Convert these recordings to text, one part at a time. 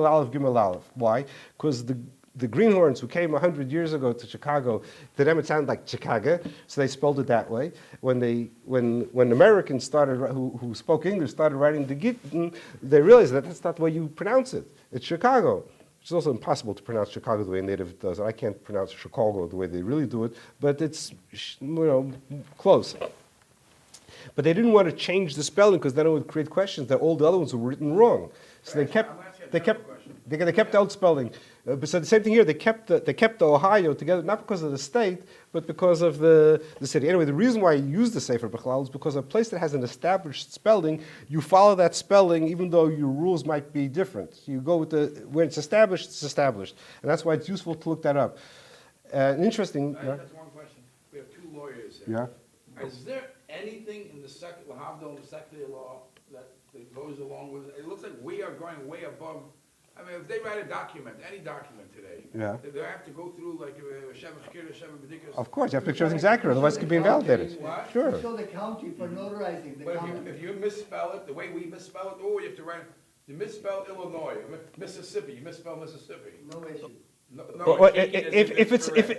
Aleph Gimel Aleph. Why? Because the Greenhorns who came 100 years ago to Chicago, to them it sounded like Chicago, so they spelled it that way. When Americans started, who spoke English, started writing the Gittin, they realized that that's not the way you pronounce it. It's Chicago. It's also impossible to pronounce Chicago the way a native does it. I can't pronounce Chicago the way they really do it, but it's close. But they didn't want to change the spelling because then it would create questions that all the other ones were written wrong. So they kept the old spelling. So the same thing here. They kept the Ohio together, not because of the state, but because of the city. Anyway, the reason why you use the Sefer Bechlal is because a place that has an established spelling, you follow that spelling even though your rules might be different. You go with where it's established, and that's why it's useful to look that up. Interesting. That's one question. We have two lawyers here. Yeah. Is there anything in the secular law that goes along with it? It looks like we are going way above. I mean, if they write a document, any document today, they have to go through like a Sheva Shkir, Sheva B'dikas. Of course, you have to make sure everything's accurate, otherwise it could be invalidated. What? Sure. You show the county for notarizing. But if you misspell it, the way we misspell it, you have to write, you misspell Illinois, Mississippi, you misspell Mississippi. No issue. Well,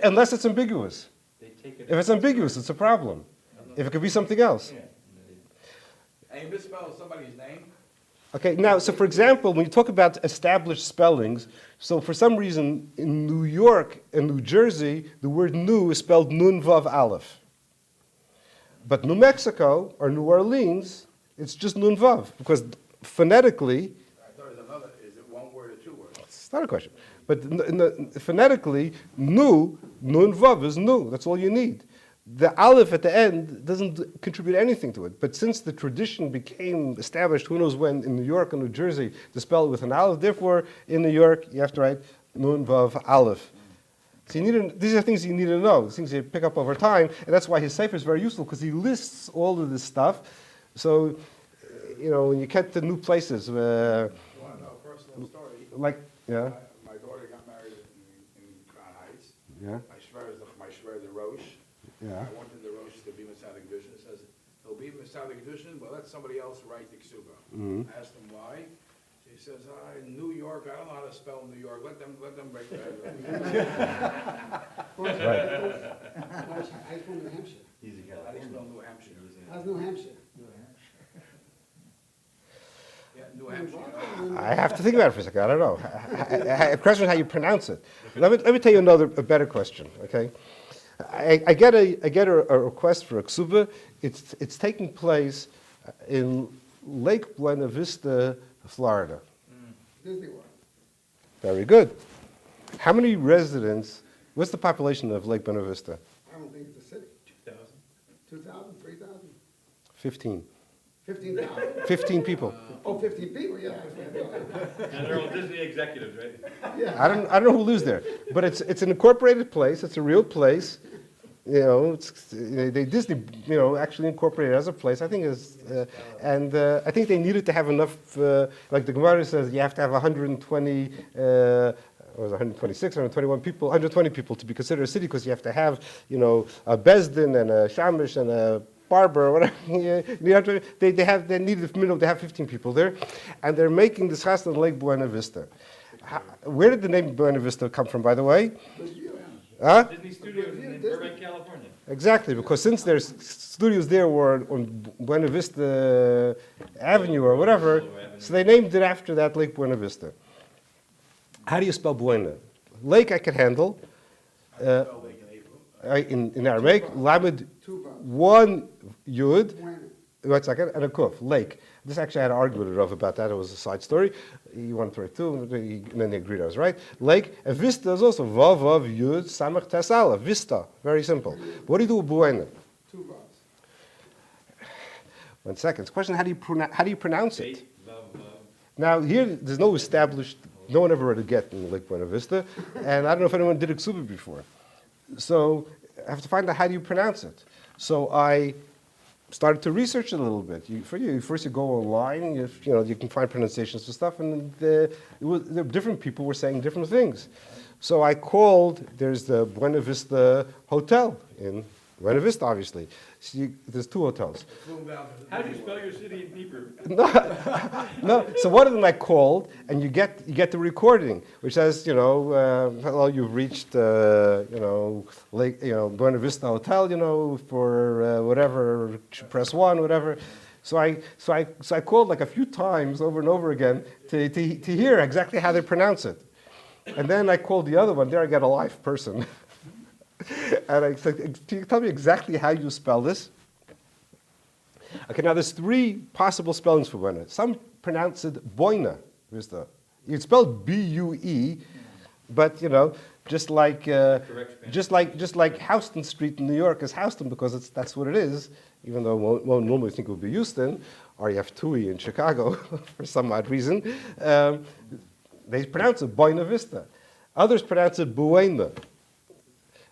unless it's ambiguous. If it's ambiguous, it's a problem. If it could be something else. And you misspell somebody's name? Okay, now, so for example, when you talk about established spellings, so for some reason in New York and New Jersey, the word new is spelled Nun Vav Aleph. But New Mexico or New Orleans, it's just Nun Vav, because phonetically... I thought it was another, is it one word or two words? It's not a question. But phonetically, Nun Vav is new, that's all you need. The aleph at the end doesn't contribute anything to it. But since the tradition became established, who knows when, in New York and New Jersey, to spell it with an aleph, therefore, in New York, you have to write nun vav aleph. So these are things you need to know, things you pick up over time, and that's why his sefer is very useful, because he lists all of this stuff. So, when you get to new places, You want to know a personal story? My daughter got married in Crown Heights. Yeah. My shver the Rosh. Yeah. I wanted the Rosh to be Mitzad Kedushin. It says he'll be Mitzad Kedushin, but let somebody else write the kesuba. Mm-hmm. I asked him why. He says, New York. I don't know how to spell New York. Let them break that. Right. I'm from New Hampshire. How do you spell New Hampshire? How's New Hampshire? Yeah, New Hampshire. I have to think about it for a second. I don't know. The question is how you pronounce it. Let me tell you a better question. Okay. I get a request for a kesuba. It's taking place in Lake Buena Vista, Florida. Disney World. Very good. How many residents? What's the population of Lake Buena Vista? I don't think it's a city. 2,000, 3,000? 15. 15,000? 15 people. 15 people, yeah. And they're all Disney executives, right? Yeah. I don't know who lives there, but it's an incorporated place. It's a real place. They Disney, actually incorporated it as a place. I think I think they needed to have enough. Like the Gemara says, you have to have 120. Or 126, 121 people, 120 people to be considered a city, because you have to have, a bezdin and a shamish and a barber or whatever. They needed minimum to have 15 people there, and they're making this chasna in Lake Buena Vista. Where did the name Buena Vista come from, by the way? Disney Studios in Burbank, California. Exactly, because since there's studios there were on Buena Vista Avenue or whatever, so they named it after that, Lake Buena Vista. How do you spell Buena? Lake I can handle. In Aramaic, Lamed, one Yud, wait a second, and a Kuf, lake. This actually I had an argument with Rav about that. It was a side story. He wanted to write two, and then they agreed I was right. Lake. And Vista is also Vav, Vav, Yud, Samach, Tesala. Vista. Very simple. What do you do with Buena? 2 bars. 1 second. The question, how do you pronounce it? Now, here, there's no established, no one ever read a get in Lake Buena Vista, and I don't know if anyone did a kesuba before. So I have to find out how do you pronounce it. So I started to research it a little bit. First you go online, you can find pronunciations and stuff, and different people were saying different things. So I called, there's the Buena Vista Hotel in Buena Vista, obviously. So there's two hotels. Flew down to the- How do you spell your city in Hebrew? No, so one of them I called, and you get the recording, which says, hello, you've reached, Lake, Buena Vista Hotel, for whatever, press 1, whatever. So I called like a few times over and over again to hear exactly how they pronounce it. And then I called the other one. There I got a live person. And I said, can you tell me exactly how you spell this? Okay, now there's three possible spellings for Buena. Some pronounce it Buena Vista. It's spelled B-U-E, but just like Houston Street in New York is Houston because that's what it is, even though one normally think it would be Houston, or you have Tui in Chicago for some odd reason. They pronounce it Buena Vista. Others pronounce it Buena.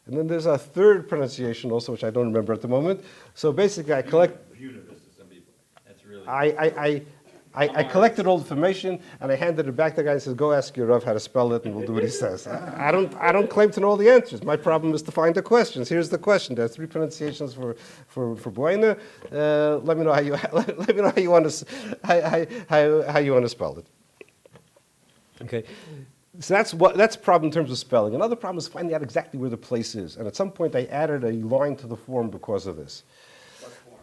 And then there's a third pronunciation also, which I don't remember at the moment. So basically, I collect. Buena Vista, some people. That's really. I collected all the information and I handed it back to the guy and said, "Go ask your Rav how to spell it, and we'll do what he says." I don't claim to know all the answers. My problem is to find the questions. Here's the question. There are three pronunciations for Buena. Let me know how you want to spell it. Okay. So that's a problem in terms of spelling. Another problem is finding out exactly where the place is. And at some point, I added a line to the form because of this. What form?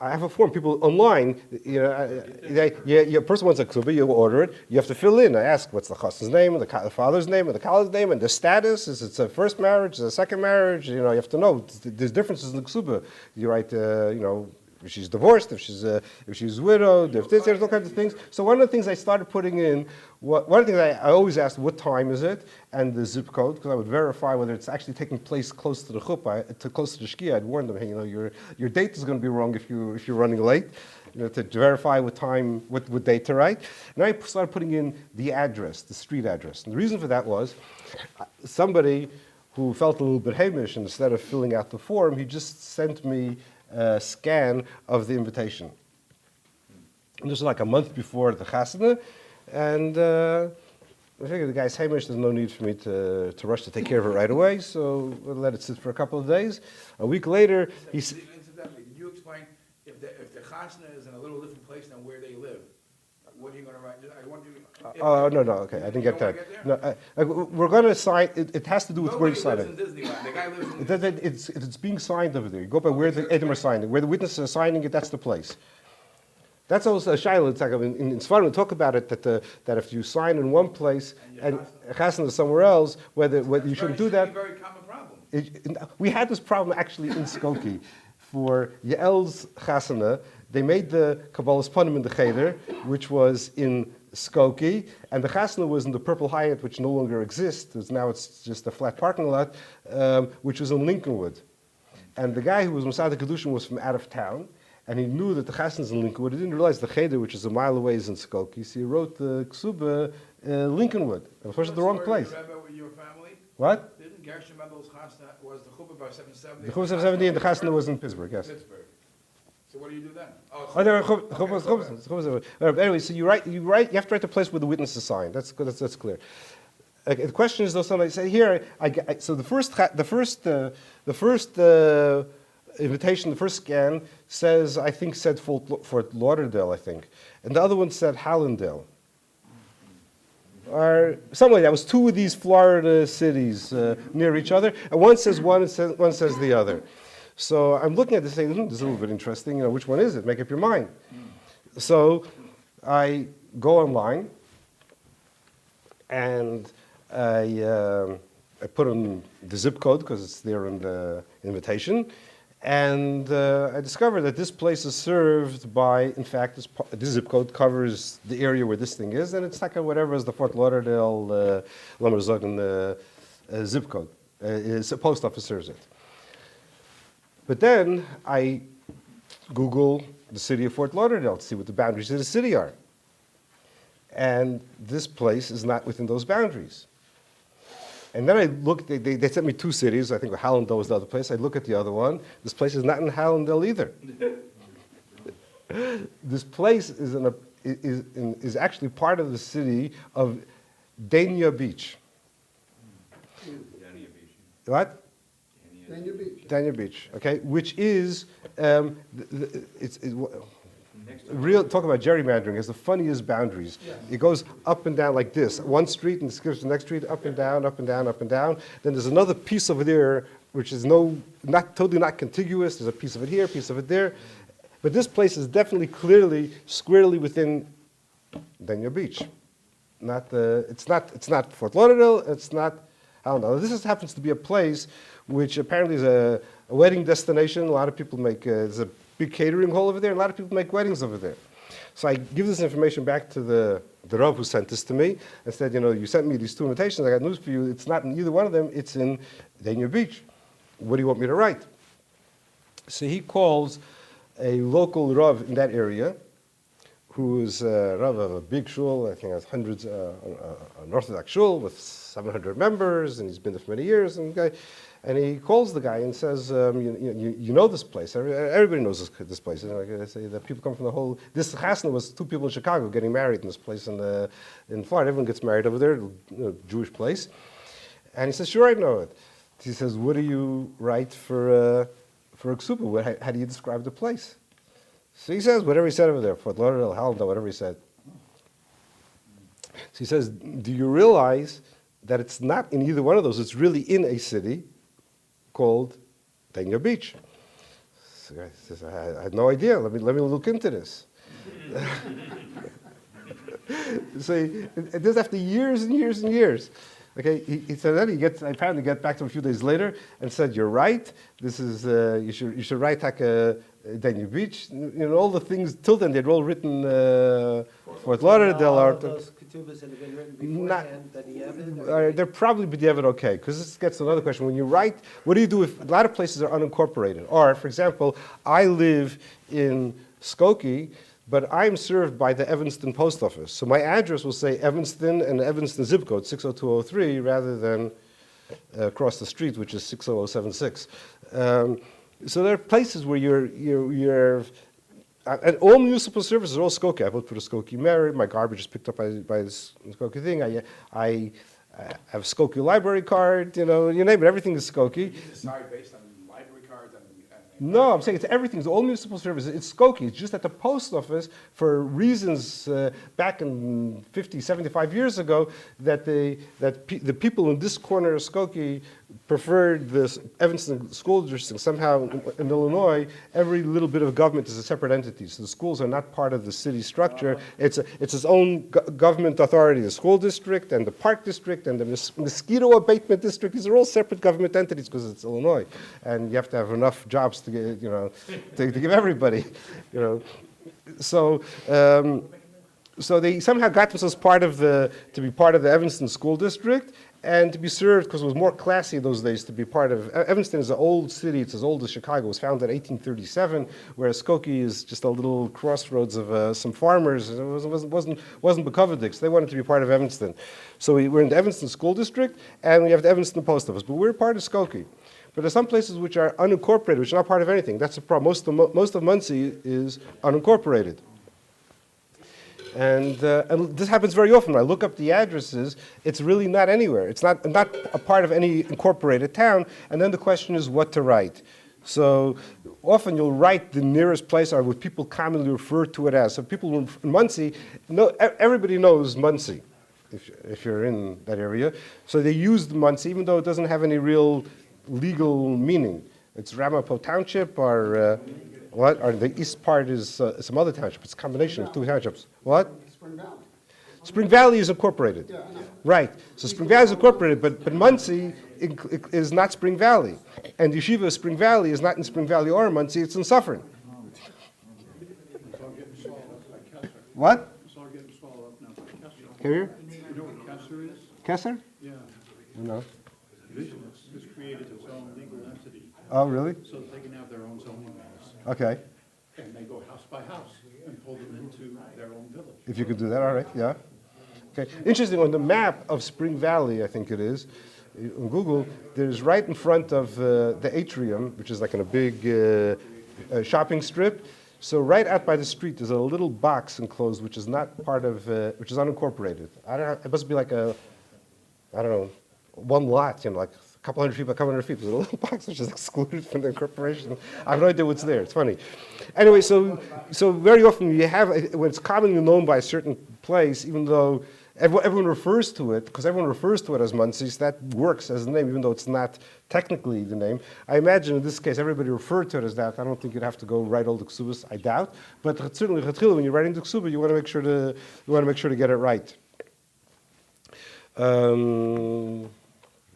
I have a form. People online, person wants a kesuba, you order it. You have to fill in. I ask, what's the chassan's name, and the father's name, and the college name, and the status. Is it a first marriage? Is it a second marriage? You have to know. There's differences in the kesuba. You write, if she's divorced, if she's widowed, there's all kinds of things. So one of the things I started putting in, one of the things I always asked, what time is it, and the zip code, because I would verify whether it's actually taking place close to the chuppah, close to the shkia. I'd warn them, hey, your date is going to be wrong if you're running late, to verify what time, what date to write. And I started putting in the address, the street address. And the reason for that was somebody who felt a little bit Hamish, and instead of filling out the form, he just sent me a scan of the invitation. And this was like a month before the chasana, and I figured the guy's Hamish, there's no need for me to rush to take care of it right away, so we'll let it sit for a couple of days. A week later, he said, Incidentally, can you explain if the chasana is in a little different place than where they live? What are you going to write? I want you. oh, no, okay, I didn't get that. No, we're going to sign, it has to do with where you sign Nobody lives it. in Disneyland. The guy lives in It's being signed over there. You go by where the Edom are signing. Where the witnesses are signing it, that's the place. That's also a shaila. It's like in Sfarim we talk about it that if you sign in one place and chasana is somewhere else, whether you shouldn't do that. Very common problem. We had this problem actually in Skokie. For Yael's chasana, they made the Kabbalah's Panim in the Cheder, which was in Skokie, and the chasana was in the Purple Hyatt, which no longer exists. Now it's just a flat parking lot, which was in Lincolnwood. And the guy who was Masada Kedushin was from out of town, and he knew that the chasana is in Lincolnwood. He didn't realize the Cheder, which is a mile away, is in Skokie, so he wrote the kesuba Lincolnwood. It was first at the wrong place. Rabbi, with your family? What? Didn't Gershon Mendel's chasana was the chuppah by 770? The Chuppah 770 and the chasana was in Pittsburgh, yes. Pittsburgh. So what do you do then? Oh, there are chuppahs. Anyway, so you have to write the place where the witness is signed. That's good. That's clear. Okay, the question is, though, somebody say here. So the first invitation, the first scan said Fort Lauderdale, I think, and the other one said Hallandale, or something like that. It was two of these Florida cities near each other, and one says one, and one says the other. So I'm looking at this saying, this is a little bit interesting. Which one is it? Make up your mind. So I go online, and I put in the zip code because it's there in the invitation, and I discovered that this place is served by, in fact, this zip code covers the area where this thing is, and it's like whatever is the Fort Lauderdale zip code. It's a post office serves it. But then I Google the city of Fort Lauderdale to see what the boundaries of the city are. And this place is not within those boundaries. And then I looked, they sent me two cities. I think Hallandale was the other place. I look at the other one. This place is not in Hallandale either. This place is actually part of the city of Dania Beach. Dania Beach. What? Dania Dania Beach. Dania Beach, okay, which is, real, talk about gerrymandering, has the funniest boundaries. Yeah. It goes up and down like this. One street and skips the next street, up and down, up and down, up and down. Then there's another piece over there, which is totally not contiguous. There's a piece of it here, a piece of it there. But this place is definitely clearly, squarely within Dania Beach. It's not Fort Lauderdale, it's not, I don't know. This just happens to be a place which apparently is a wedding destination. A lot of people make, there's a big catering hall over there, and a lot of people make weddings over there. So I give this information back to the Rabbi who sent this to me and said, you sent me these two invitations, I got news for you, it's not in either one of them, it's in Dania Beach. What do you want me to write? So he calls a local Rav in that area, who is a Rav of a big shul, I think has hundreds, an Orthodox shul with 700 members, and he's been there for many years. And he calls the guy and says, you know this place. Everybody knows this place. I say that people come from the whole. This chasna was two people in Chicago getting married in this place in Florida. Everyone gets married over there, Jewish place. And he says, sure, I know it. He says, what do you write for a kesuba? How do you describe the place? So he says, whatever he said over there, Fort Lauderdale, Hallandale, whatever he said. So he says, do you realize that it's not in either one of those? It's really in a city called Dania Beach. So the guy says, I had no idea. Let me look into this. So it does after years and years and years. Okay, he said that I apparently get back to him a few days later and said, "You're right. This is you should write Dania Beach. All the things till then they'd all written Fort Lauderdale. All of those ketubas that have been written beforehand that he ever. They're probably b'diavad okay, because this gets to another question. When you write, what do you do if a lot of places are unincorporated? Or, for example, I live in Skokie, but I'm served by the Evanston post office. So my address will say Evanston and Evanston zip code 60203 rather than across the street, which is 60076. So there are places where you're and all municipal services are all Skokie. I vote for the Skokie mayor. My garbage is picked up by this Skokie thing. I have Skokie library card. You name it. Everything is Skokie. You decide based on library cards and No, I'm saying it's everything. It's all municipal services. It's Skokie. It's just that the post office, for reasons back in 50, 75 years ago, that the people in this corner of Skokie preferred the Evanston school district. Somehow in Illinois, every little bit of government is a separate entity. So the schools are not part of the city structure. It's its own government authority. The school district and the park district and the mosquito abatement district, these are all separate government entities because it's Illinois. And you have to have enough jobs to get, to give everybody, So, so they somehow got themselves to be part of the Evanston school district and to be served, because it was more classy in those days to be part of. Evanston is an old city. It's as old as Chicago. It was founded in 1837, whereas Skokie is just a little crossroads of some farmers. It wasn't Bukovadics. They wanted to be part of Evanston. So we're in the Evanston school district, and we have the Evanston post office. But we're part of Skokie. But there's some places which are unincorporated, which are not part of anything. That's the problem. Most of Muncie is unincorporated. And this happens very often. When I look up the addresses, it's really not anywhere. It's not a part of any incorporated town. And then the question is what to write. So often you'll write the nearest place or what people commonly refer to it as. So people in Muncie, everybody knows Muncie if you're in that area. So they use Muncie, even though it doesn't have any real legal meaning. It's Ramapo Township or what? Or the east part is some other township. It's a combination of two townships. What? Spring Valley. Spring Valley is incorporated. Yeah, I know. Right. So Spring Valley is incorporated, but Muncie is not Spring Valley. And Yeshiva of Spring Valley is not in Spring Valley or Muncie, it's in Suffern. What? It's all getting swallowed up now by Kessler. Can you hear? You know what Kessler is? Kessler? Yeah. No. Vision has created its own legal entity Oh, really? so that they can have their own zoning laws. Okay. And they go house by house and pull them into their own village. If you could do that, all right, yeah. Okay. Interesting, on the map of Spring Valley, I think it is, on Google, there's right in front of the atrium, which is like in a big shopping strip. So right out by the street, there's a little box enclosed, which is not part of, which is unincorporated. It must be like one lot, like a couple hundred feet by a couple hundred feet. There's a little box which is excluded from the incorporation. I have no idea what's there. It's funny. Anyway, so very often you have, when it's commonly known by a certain place, even though everyone refers to it, because everyone refers to it as Muncies, that works as a name, even though it's not technically the name. I imagine in this case everybody referred to it as that. I don't think you'd have to go write all the ksubas, I doubt. But certainly, when you're writing the ksuba, you want to make sure to get it right.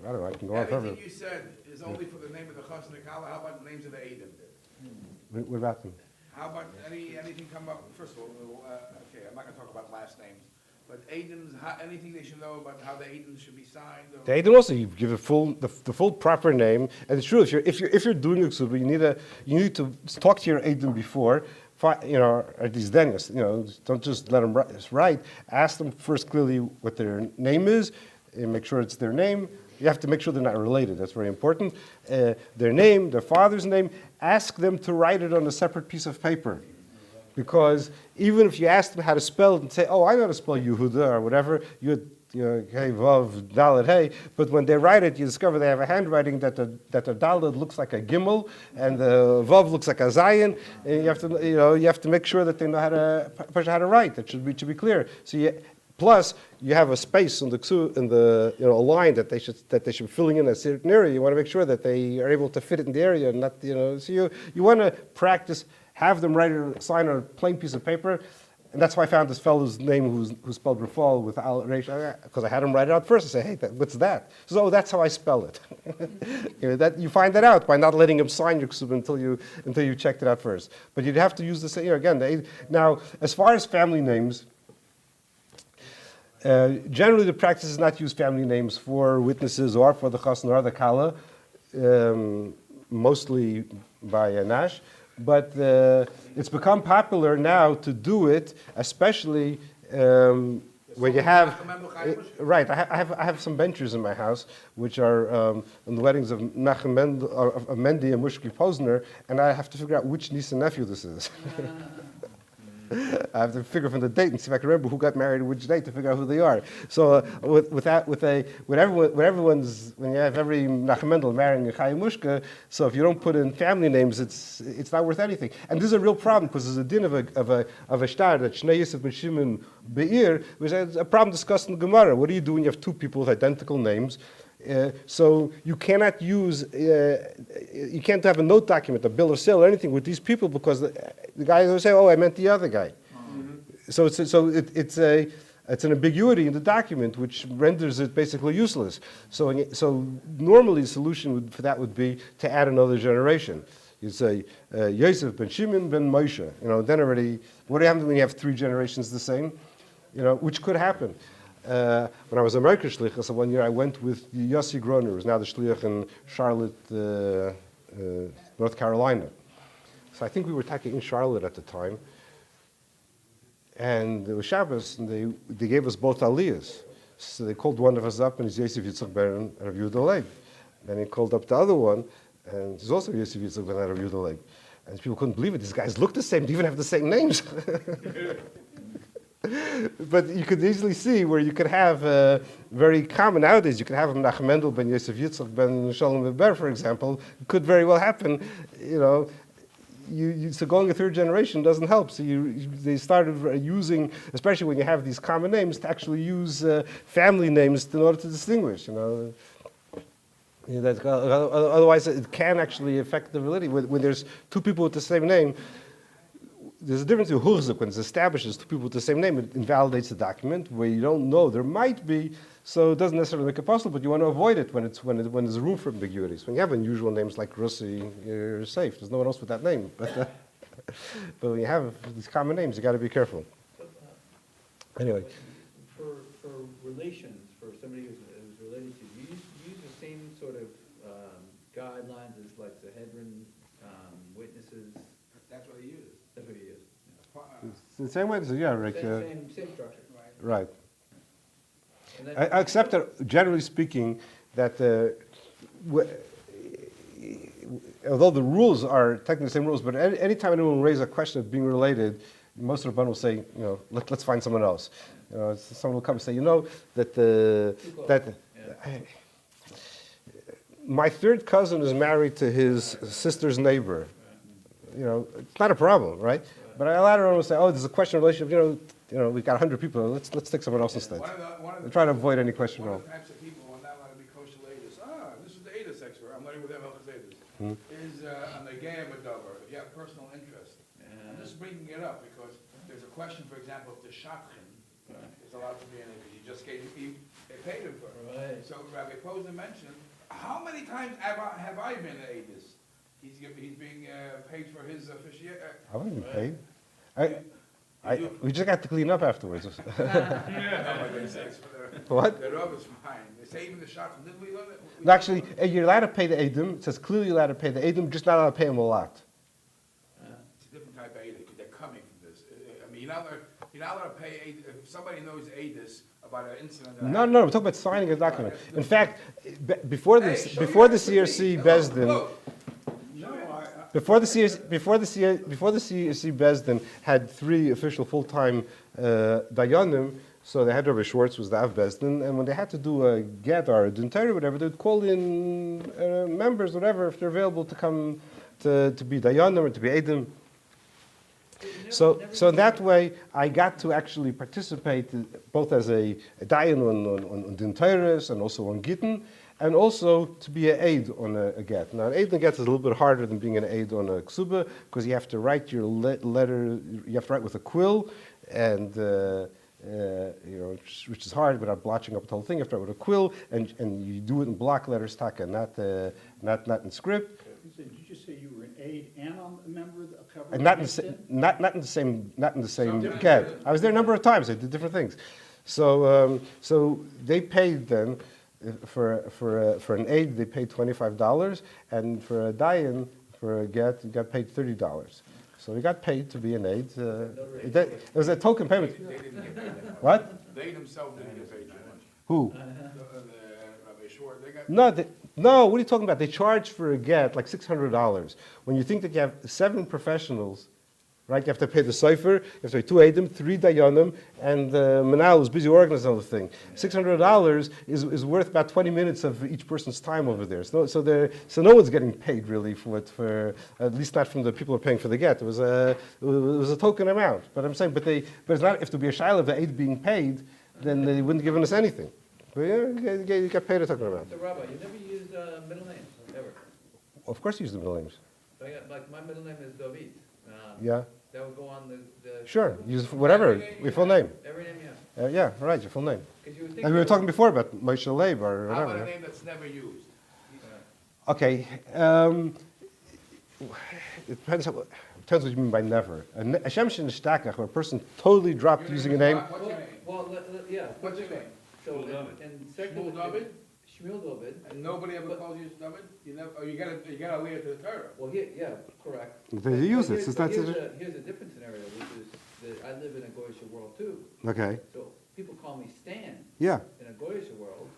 I don't know. I can go on forever. Everything you said is only for the name of the chasna kala. How about the names of the Eidim? What about them? How about anything come up? First of all, okay, I'm not going to talk about last names, but Eidims. Anything they should know about how the Eidims should be signed? Or? The Eidim also, you give the full proper name, and it's true. If you're doing a ksuba, you need to talk to your Eidim before. Or these Danias, don't just let them write. Ask them first clearly what their name is, and make sure it's their name. You have to make sure they're not related. That's very important. Their name, their father's name. Ask them to write it on a separate piece of paper. Because even if you ask them how to spell it and say, oh, I know how to spell Yehuda or whatever, hey, Vav, Dalet, hey, but when they write it, you discover they have a handwriting that the Dalet looks like a Gimel and the Vav looks like a Zayin, and you have to make sure that they know how to write. That should be clear. So plus you have a space in the a line that they should be filling in a certain area. You want to make sure that they are able to fit it in the area, and not So you want to practice. Have them sign on a plain piece of paper, and that's why I found this fellow's name who spelled Rafal with Al Reish, because I had him write it out first. I say, hey, what's that? He says, oh, that's how I spell it. You find that out by not letting him sign your kesuba until you checked it out first. But you'd have to use this again. Now, as far as family names, generally the practice is not to use family names for witnesses or for the chasna or the kala, mostly by Nash. But it's become popular now to do it, especially when you have. Right, I have some benchers in my house, which are on the weddings of Mendy and Mushki Posner, and I have to figure out which niece and nephew this is. I have to figure from the date and see if I can remember who got married on which date to figure out who they are. So when you have every Nachmendel marrying a Chaim Mushka, so if you don't put in family names, it's not worth anything. And this is a real problem because there's a din of a star that Shnei Yosef ben Shimon Be'ir, which is a problem discussed in the Gemara. What do you do when you have two people with identical names? So you cannot you can't have a note document, a bill of sale, or anything with these people because the guy will say, "Oh, I meant the other guy." Mm-hmm. It's an ambiguity in the document which renders it basically useless. So normally the solution for that would be to add another generation. You'd say Yosef ben Shimon ben Moshe. Then already, what happens when you have three generations the same? Which could happen. When I was a American shliach, so one year I went with Yossi Groner, who's now the shliach in Charlotte, North Carolina. So I think we were talking in Charlotte at the time, and it was Shabbos, and they gave us both aliyahs. So they called one of us up, and he's Yosef Yitzchak ben Rav Yehuda Leib. Then he called up the other one, and he's also Yosef Yitzchak ben Rav Yehuda Leib. And people couldn't believe it. These guys look the same. They even have the same names. But you could easily see where you could have very common nowadays. You could have Menachem Mendel ben Yosef Yitzchak ben Shalom Beber, for example. It could very well happen. So going a third generation doesn't help. So they started using, especially when you have these common names, to actually use family names in order to distinguish. Otherwise, it can actually affect the validity. When there's two people with the same name. There's a difference in Hurzuk. When it's established as two people with the same name, it invalidates the document. Where you don't know, there might be, so it doesn't necessarily make it possible, but you want to avoid it when there's room for ambiguities. When you have unusual names like Russi, you're safe. There's no one else with that name. But when you have these common names, you got to be careful. Anyway. For relations, for somebody who's related to you, use the same sort of guidelines as like the Hedron witnesses. That's what he uses. That's what he is. It's the same way. Right. Same structure. Right. I accept that, generally speaking, that although the rules are technically the same rules, but any time anyone will raise a question of being related, most of the Rabban will say, let's find someone else. Someone will come and say, my third cousin is married to his sister's neighbor. You know, it's not a problem, right? But I later on will say, oh, there's a question of relationship. We've got 100 people. Let's take someone else instead. I try to avoid any question at all. One of the types of people who are not allowed to be kosher ladies, this is the Adis expert, I'm learning with them how to say this, is on the gay Medover, if you have personal interest. I'm just bringing it up because there's a question, for example, if the shotgun is allowed to be in it, he just gave, they paid him for it. Right. So Rabbi Posner mentioned, how many times have I been at Adis? He's being paid for his officiate. I haven't been paid. We just got to clean up afterwards. What? The rub is fine. They say even the shotgun, didn't we learn it? No, actually, you're allowed to pay the Edom. It says clearly you're allowed to pay the Edom, just not allowed to pay them a lot. It's a different type of ADIS, because they're coming from this. I mean, you're not allowed to pay ADIS, if somebody knows ADIS about an incident that No, happened. no, we're talking about signing a document. In fact, before the CRC Besdin, before the CRC Besdin had 3 official full-time dayanim, so they had Rabbi Schwartz was the Av Besdin, and when they had to do a get or a dintar or whatever, they'd call in members, whatever, if they're available to come to be dayanim or to be edim. So in that way, I got to actually participate both as a dayan on dintaris and also on gittin, and also to be an aid on a get. Now, an aid on a get is a little bit harder than being an aid on a kesuba, because you have to write your letter, you have to write with a quill, and which is hard without blotching up the whole thing. You have to write with a quill, and you do it in block letters, taka, not in script. Did you just say you were an aide and a member of the cover? And not in the same get. I was there a number of times. I did different things. So they paid then for an aid. They paid $25, and for a dayan for a get, you got paid $30. So we got paid to be an aid. It was a token payment. They didn't get paid that much. What? They themselves didn't get paid that much. Who? Rabbi Schwartz, they got. No, what are you talking about? They charge for a get like $600. When you think that you have 7 professionals, right? You have to pay the cipher, you have to pay 2 Edim, 3 Dayanim, and Manal is busy organizing the thing. $600 is worth about 20 minutes of each person's time over there. So no one's getting paid really for at least not from the people who are paying for the get. It was a token amount. But I'm saying, but it's not, if to be a shaila of the aid being paid, then they wouldn't have given us anything. But yeah, you get paid a token amount. So Rabbi, you never used middle names, ever? Of course you use the middle names. Like my middle name is David. Yeah. That would go on the. Sure, use whatever, your full name. Every name, yeah. Yeah, right, your full name. 'Cause you would think And we were that- talking before about Moshe Leib or How about whatever. a name that's never used? Okay, it depends what you mean by never. A shem shenishtakach, where a person totally dropped using a name. What's your name? Well, yeah. What's your name? So, Shmuel David. and second. Shmuel David? Shmuel David. And nobody ever calls you David? You never, you gotta lead it to the Torah. Well, yeah, correct. They use it, so Here's that's here's it. a different scenario, which is that I live in a Goyish world too. Okay, So people call me Stan yeah. in a Goyish world.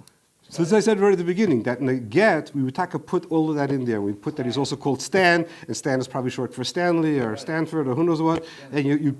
So as I said right at the beginning, that in the get, we would put all of that in there. We'd put that he's also called Stan, and Stan is probably short for Stanley or Stanford or who knows what, and you